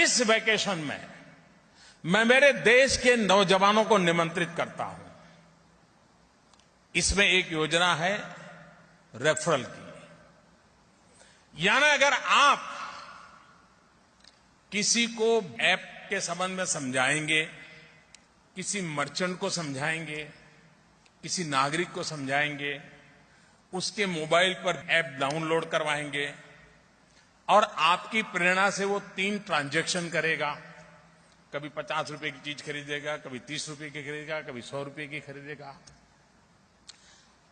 इस वैकेशन में मैं मेरे देश के नौजवानों को निमंत्रित करता हूं। इसमें एक योजना है रेफरल की, यानी अगर आप किसी को ऐप के संबंध में समझाएंगे, किसी मर्चेंट को समझाएंगे, किसी नागरिक को समझाएंगे, उसके मोबाइल पर ऐप डाउनलोड करवाएंगे और आपकी प्रेरणा से वो 3 ट्रांजैक्शन करेगा। कभी 50 रुपए की चीज खरीदेगा, कभी 30 रुपए की खरीदेगा, कभी 100 रुपए की खरीदेगा।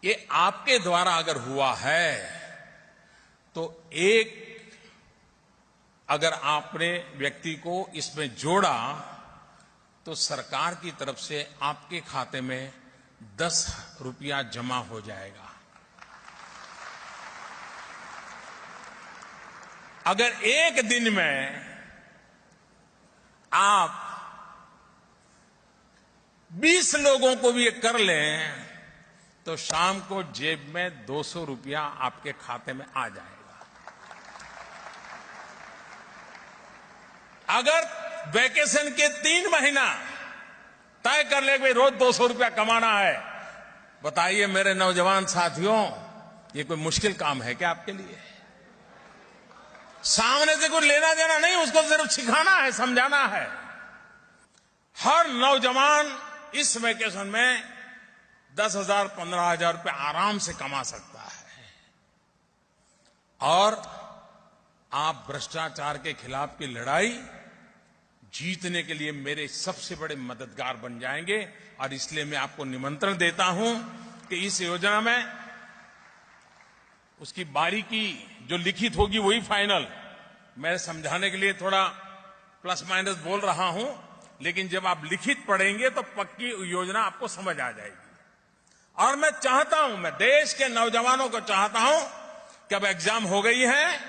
ये आपके द्वारा अगर हुआ है तो अगर आपने व्यक्ति को इसमें जोड़ा तो सरकार की तरफ से आपके खाते में 10 रुपया जमा हो जाएगा। अगर एक दिन में आप 20 लोगों को भी ये कर लें तो शाम को जेब में 200 रुपया आपके खाते में आ जाएगा। अगर वैकेशन के 3 महीना तय कर ले कि रोज 200 रुपया कमाना है, बताइए मेरे नौजवान साथियों, ये कोई मुश्किल काम है क्या आपके लिए? सामने से कुछ लेना देना नहीं, उसको सिर्फ सिखाना है, समझाना है। हर नौजवान इस वैकेशन में 10,000 15,000 रुपए आराम से कमा सकता है और आप भ्रष्टाचार के खिलाफ की लड़ाई जीतने के लिए मेरे सबसे बड़े मददगार बन जाएंगे। और इसलिए मैं आपको निमंत्रण देता हूं कि इस योजना में उसकी बारीकी जो लिखित होगी वही फाइनल। मैं समझाने के लिए थोड़ा प्लस माइनस बोल रहा हूं, लेकिन जब आप लिखित पढ़ेंगे तो पक्की योजना आपको समझ आ जाएगी। और मैं चाहता हूं, मैं देश के नौजवानों को चाहता हूं कि अब एग्जाम हो गई है,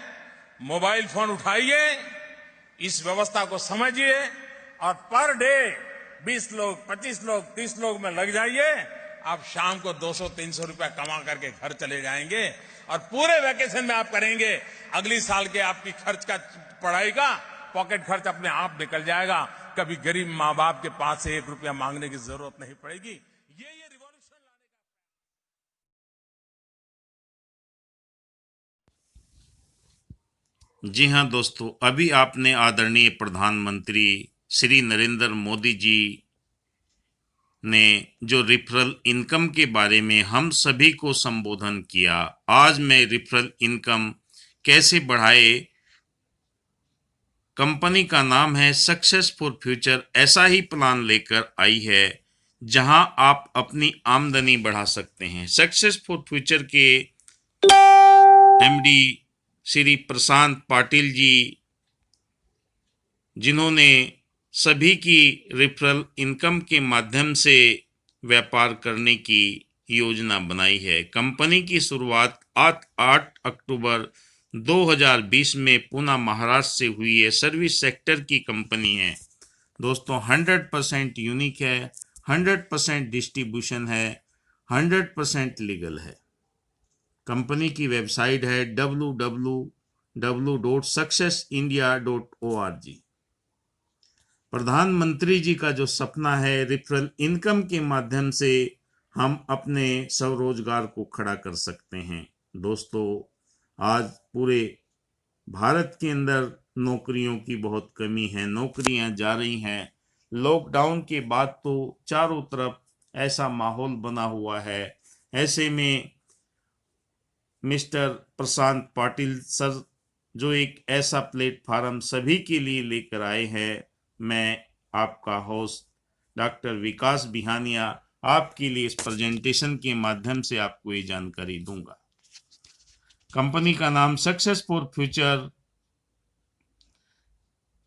मोबाइल फोन उठाइए, इस व्यवस्था को समझिए और पर डे 20 लोग 25 लोग 30 लोग में लग जाइए। आप शाम को 200-300 रुपया कमा करके घर चले जाएंगे और पूरे वैकेशन में आप करेंगे। अगली साल के आपकी खर्च का, पढ़ाई का पॉकेट खर्च अपने आप निकल जाएगा। कभी गरीब मां बाप के पास से 1 रुपया मांगने की जरूरत नहीं पड़ेगी। ये रिवॉल्यूशन लाने का। जी हां दोस्तों, अभी आपने आदरणीय प्रधानमंत्री श्री नरेंद्र मोदी जी ने जो रेफरल इनकम के बारे में हम सभी को संबोधन किया। आज मैं रेफरल इनकम कैसे बढ़ाए, कंपनी का नाम है सक्सेस फॉर फ्यूचर, ऐसा ही प्लान लेकर आई है जहां आप अपनी आमदनी बढ़ा सकते हैं। सक्सेस फॉर फ्यूचर के एमडी श्री प्रशांत पाटिल जी, जिन्होंने सभी की रेफरल इनकम के माध्यम से व्यापार करने की योजना बनाई है। कंपनी की शुरुआत 8 अक्टूबर 2020 में पुणे महाराष्ट्र से हुई है। सर्विस सेक्टर की कंपनी है दोस्तों, 100% यूनिक है, 100% डिस्ट्रीब्यूशन है, 100% लीगल है। कंपनी की वेबसाइट है www.successindia.org। प्रधानमंत्री जी का जो सपना है, रेफरल इनकम के माध्यम से हम अपने स्वरोजगार को खड़ा कर सकते हैं। दोस्तों, आज पूरे भारत के अंदर नौकरियों की बहुत कमी है, नौकरियां जा रही हैं। लॉकडाउन के बाद तो चारों तरफ ऐसा माहौल बना हुआ है। ऐसे में मिस्टर प्रशांत पाटिल सर जो एक ऐसा प्लेटफॉर्म सभी के लिए लेकर आए हैं, मैं आपका होस्ट डॉक्टर विकास बिहानिया आपके लिए इस प्रेजेंटेशन के माध्यम से आपको ये जानकारी दूंगा। कंपनी का नाम सक्सेस फॉर फ्यूचर,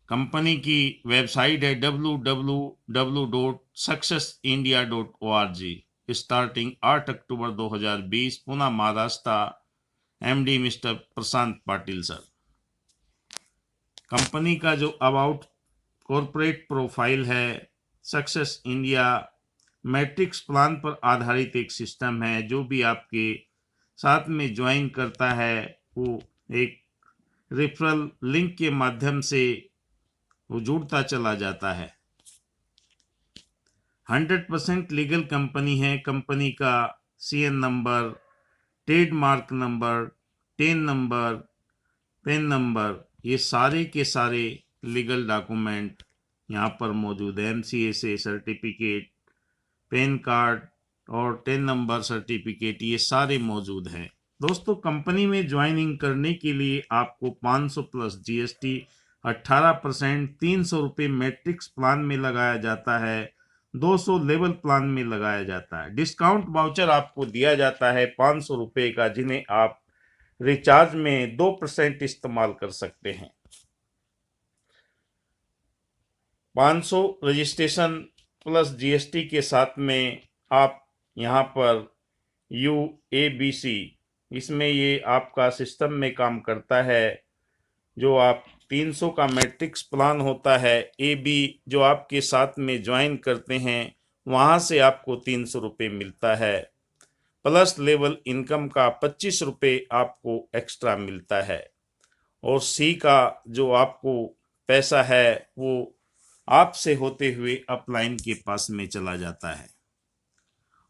कंपनी की वेबसाइट है www.successindia.org। स्टार्टिंग 8 अक्टूबर 2020, पुणे महाराष्ट्र, एमडी मिस्टर प्रशांत पाटिल सर। कंपनी का जो अबाउट कॉर्पोरेट प्रोफाइल है, सक्सेस इंडिया मैट्रिक्स प्लान पर आधारित एक सिस्टम है। जो भी आपके साथ में ज्वाइन करता है वो एक रेफरल लिंक के माध्यम से वो जुड़ता चला जाता है। 100% लीगल कंपनी है। कंपनी का CN number, trademark number, ten number, PAN number, ये सारे के सारे लीगल डॉक्यूमेंट यहाँ पर मौजूद है। MCA सर्टिफिकेट, पैन कार्ड और 10 नंबर सर्टिफिकेट, ये सारे मौजूद हैं। दोस्तों, कंपनी में ज्वाइनिंग करने के लिए आपको 500 प्लस GST, 18%, 300 रुपये मैट्रिक्स प्लान में लगाया जाता है, 200 लेवल प्लान में लगाया जाता है। डिस्काउंट वाउचर आपको दिया जाता है 500 रुपये का, जिन्हें आप रिचार्ज में 2% इस्तेमाल कर सकते हैं। 500 रजिस्ट्रेशन प्लस GST के साथ में आप यहाँ पर UABC, इसमें ये आपका सिस्टम में काम करता है। जो आप 300 का मैट्रिक्स प्लान होता है, AB जो आपके साथ में ज्वाइन करते हैं, वहाँ से आपको 300 रुपये मिलता है, प्लस लेवल इनकम का 25 रुपये आपको एक्स्ट्रा मिलता है। और C का जो आपको पैसा है वो आपसे होते हुए अपलाइन के पास में चला जाता है।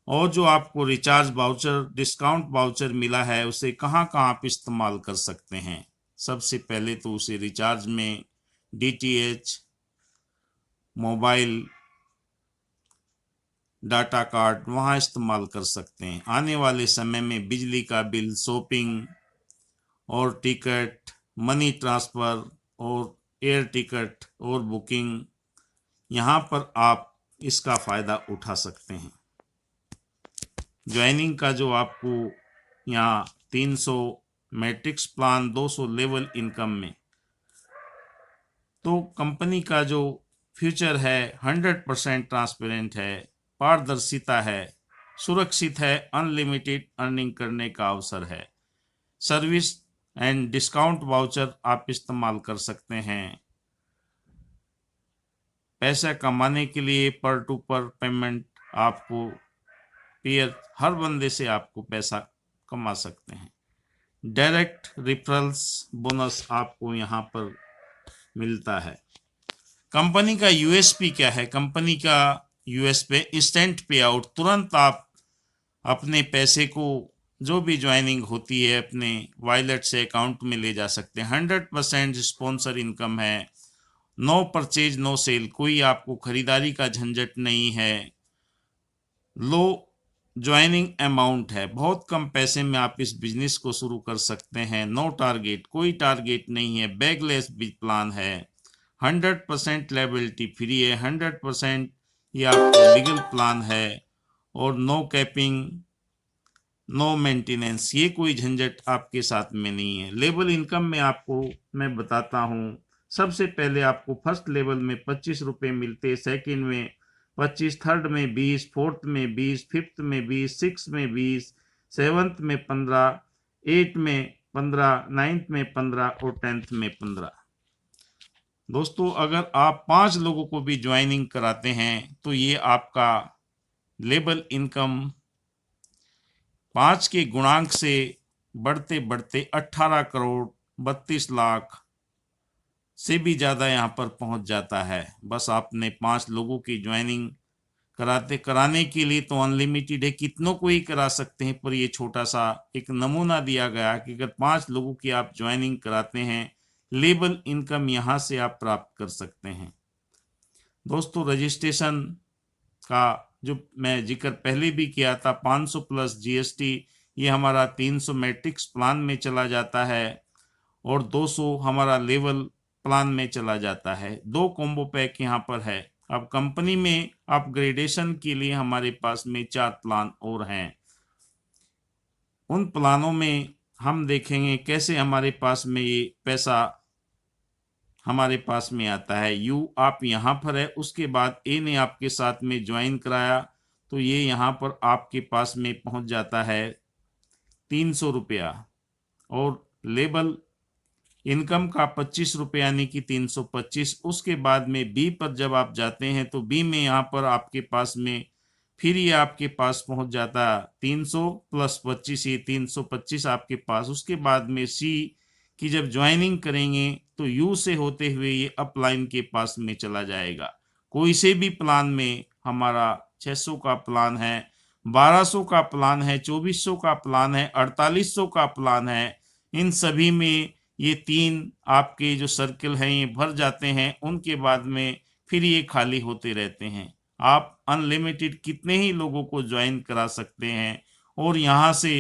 और जो आपको रिचार्ज वाउचर, डिस्काउंट वाउचर मिला है, उसे कहाँ कहाँ आप इस्तेमाल कर सकते हैं। सबसे पहले तो उसे रिचार्ज में, DTH, मोबाइल डाटा कार्ड, वहाँ इस्तेमाल कर सकते हैं। आने वाले समय में बिजली का बिल, शॉपिंग और टिकट, मनी ट्रांसफ़र और एयर टिकट और बुकिंग, यहाँ पर आप इसका फ़ायदा उठा सकते हैं। ज्वाइनिंग का जो आपको यहाँ 300 मैट्रिक्स प्लान, 200 लेवल इनकम में, तो कंपनी का जो फ्यूचर है 100% ट्रांसपेरेंट है, पारदर्शिता है, सुरक्षित है, अनलिमिटेड अर्निंग करने का अवसर है। सर्विस एंड डिस्काउंट वाउचर आप इस्तेमाल कर सकते हैं। पैसा कमाने के लिए पर टू पर पेमेंट, आपको पेयर हर बंदे से आपको पैसा कमा सकते हैं। डायरेक्ट रेफरल्स बोनस आपको यहाँ पर मिलता है। कंपनी का USP क्या है? कंपनी का USP इंस्टेंट पे आउट, तुरंत आप अपने पैसे को, जो भी ज्वाइनिंग होती है, अपने वॉलेट से अकाउंट में ले जा सकते हैं। 100% स्पॉन्सर इनकम है। नो परचेज नो सेल, कोई आपको खरीदारी का झंझट नहीं है। लो ज्वाइनिंग अमाउंट है, बहुत कम पैसे में आप इस बिजनेस को शुरू कर सकते हैं। नो टारगेट, कोई टारगेट नहीं है। बैगलेस प्लान है। 100% लायबिलिटी फ्री है। 100% ये आपका लीगल प्लान है। और नो कैपिंग, नो मेंटेनेंस, ये कोई झंझट आपके साथ में नहीं है। लेवल इनकम में आपको मैं बताता हूँ। सबसे पहले आपको फर्स्ट लेवल में 25 रुपये मिलते, सेकंड में 25, थर्ड में 20, फोर्थ में 20, फिफ्थ में 20, सिक्स में 20, सेवन्थ में 15, 8 में 15, नाइन्थ में 15 और 10th में 15। दोस्तों, अगर आप 5 लोगों को भी ज्वाइनिंग कराते हैं तो ये आपका लेवल इनकम 5 के गुणांक से बढ़ते बढ़ते 18 करोड़ 32 लाख से भी ज़्यादा यहाँ पर पहुँच जाता है। बस आपने 5 लोगों की ज्वाइनिंग कराने के लिए तो अनलिमिटेड है, कितनों को ही करा सकते हैं, पर ये छोटा सा एक नमूना दिया गया कि अगर 5 लोगों की आप ज्वाइनिंग कराते हैं, लेवल इनकम यहाँ से आप प्राप्त कर सकते हैं। दोस्तों, रजिस्ट्रेशन का जो मैं जिक्र पहले भी किया था, 500 प्लस GST, ये हमारा 300 मैट्रिक्स प्लान में चला जाता है और 200 हमारा लेवल प्लान में चला जाता है। 2 कॉम्बो पैक यहाँ पर है। अब कंपनी में अपग्रेडेशन के लिए हमारे पास में 4 प्लान और हैं। उन प्लानों में हम देखेंगे कैसे हमारे पास में ये पैसा हमारे पास में आता है। यू आप यहाँ पर है, उसके बाद ए ने आपके साथ में ज्वाइन कराया तो ये यहाँ पर आपके पास में पहुँच जाता है 300 रुपया, और लेबल इनकम का 25 रुपये यानी कि 325। उसके बाद में बी पर जब आप जाते हैं तो बी में यहाँ पर आपके पास में फिर ये आपके पास पहुँच जाता 300 प्लस 25, ये 325 आपके पास। उसके बाद में सी कि जब ज्वाइनिंग करेंगे तो यू से होते हुए ये अपलाइन के पास में चला जाएगा। कोई से भी प्लान में हमारा 600 का प्लान है, 1200 का प्लान है, 2400 का प्लान है, 4800 का प्लान है, इन सभी में ये 3 आपके जो सर्किल हैं ये भर जाते हैं। उनके बाद में फिर ये खाली होते रहते हैं। आप अनलिमिटेड कितने ही लोगों को ज्वाइन करा सकते हैं और यहाँ से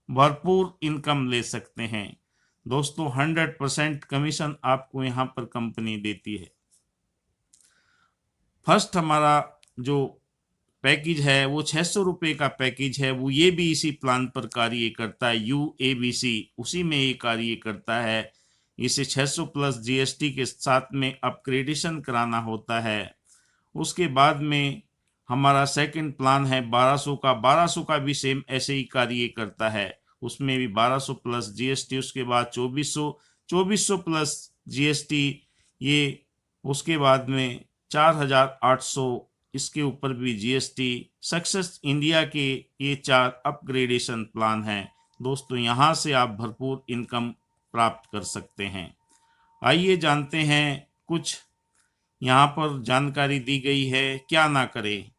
भरपूर इनकम ले सकते हैं। दोस्तों 100% कमीशन आपको यहाँ पर कंपनी देती है। फर्स्ट हमारा जो पैकेज है वो 600 रुपये का पैकेज है, वो ये भी इसी प्लान पर कार्य करता है। UABC उसी में ये कार्य करता है। इसे 600 प्लस GST के साथ में अपग्रेडेशन कराना होता है। उसके बाद में हमारा सेकंड प्लान है 1200 का। 1200 का भी सेम ऐसे ही कार्य करता है, उसमें भी 1200 प्लस GST, उसके बाद 2400 प्लस GST, ये उसके बाद में 4800, इसके ऊपर भी GST। सक्सेस इंडिया के ये 4 अपग्रेडेशन प्लान हैं। दोस्तों यहाँ से आप भरपूर इनकम प्राप्त कर सकते हैं। आइए जानते हैं कुछ यहाँ पर जानकारी दी गई है क्या ना करें।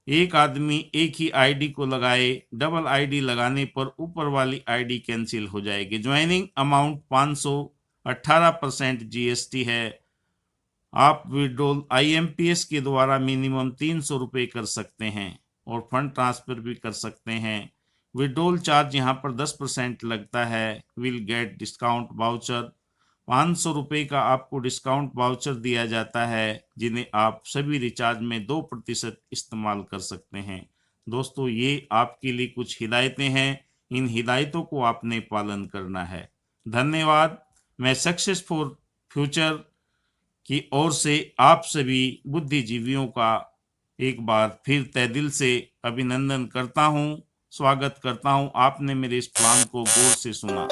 एक आदमी एक ही आईडी को लगाए, डबल आईडी लगाने पर ऊपर वाली आईडी कैंसिल हो जाएगी। ज्वाइनिंग अमाउंट 500, 18% GST है। आप विड्रॉल IMPS के द्वारा मिनिमम 300 रुपये कर सकते हैं और फंड ट्रांसफर भी कर सकते हैं। विड्रॉल चार्ज यहाँ पर 10% लगता है। विल गेट डिस्काउंट वाउचर, 500 रुपये का आपको डिस्काउंट वाउचर दिया जाता है, जिन्हें आप सभी रिचार्ज में 2% इस्तेमाल कर सकते हैं। दोस्तों ये आपके लिए कुछ हिदायतें हैं, इन हिदायतों को आपने पालन करना है। धन्यवाद। मैं सक्सेस फॉर फ्यूचर की ओर से आप सभी बुद्धिजीवियों का एक बार फिर तहे दिल से अभिनंदन करता हूं, स्वागत करता हूं। आपने मेरे इस प्लान को गौर से सुना।